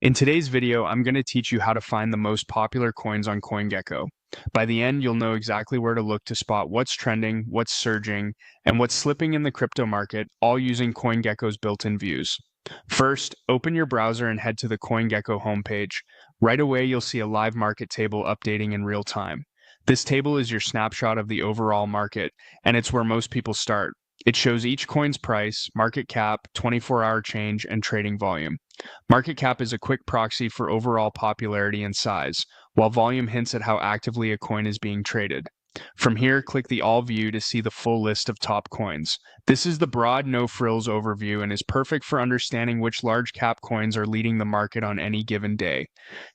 In today's video, I'm going to teach you how to find the most popular coins on CoinGecko. By the end, you'll know exactly where to look to spot what's trending, what's surging, and what's slipping in the crypto market, all using CoinGecko's built-in views. First, open your browser and head to the CoinGecko homepage. Right away, you'll see a live market table updating in real time. This table is your snapshot of the overall market, and it's where most people start. It shows each coin's price, market cap, 24-hour change, and trading volume. Market cap is a quick proxy for overall popularity and size, while volume hints at how actively a coin is being traded. From here, click the All View to see the full list of top coins. This is the broad, no-frills overview and is perfect for understanding which large-cap coins are leading the market on any given day.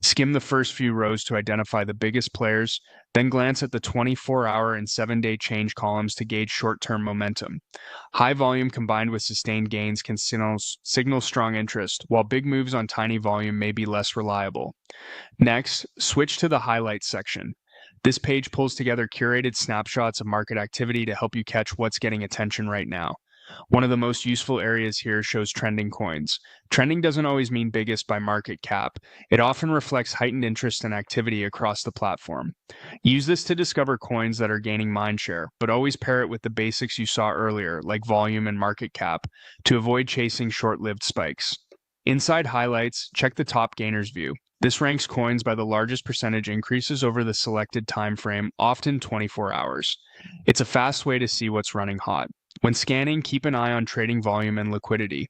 Skim the first few rows to identify the biggest players, then glance at the 24-hour and 7-day change columns to gauge short-term momentum. High volume combined with sustained gains can signal strong interest, while big moves on tiny volume may be less reliable. Next, switch to the Highlights section. This page pulls together curated snapshots of market activity to help you catch what's getting attention right now. One of the most useful areas here shows trending coins. Trending doesn't always mean biggest by market cap. It often reflects heightened interest and activity across the platform. Use this to discover coins that are gaining mindshare, but always pair it with the basics you saw earlier, like volume and market cap, to avoid chasing short-lived spikes. Inside Highlights, check the top gainers view. This ranks coins by the largest percentage increases over the selected time frame, often 24 hours. It's a fast way to see what's running hot. When scanning, keep an eye on trading volume and liquidity.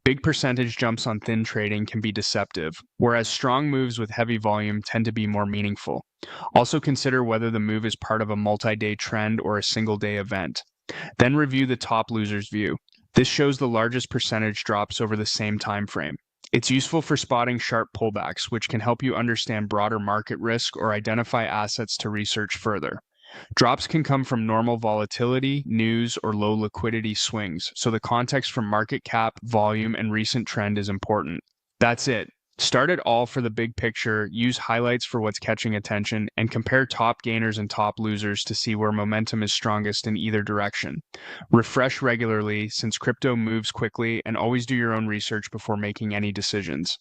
Big percentage jumps on thin trading can be deceptive, whereas strong moves with heavy volume tend to be more meaningful. Also consider whether the move is part of a multi-day trend or a single-day event. Then review the top losers view. This shows the largest percentage drops over the same time frame. It's useful for spotting sharp pullbacks, which can help you understand broader market risk or identify assets to research further. Drops can come from normal volatility, news, or low liquidity swings, so the context from market cap, volume, and recent trend is important. That's it. Start it all for the big picture, use highlights for what's catching attention, and compare top gainers and top losers to see where momentum is strongest in either direction. Refresh regularly since crypto moves quickly, and always do your own research before making any decisions.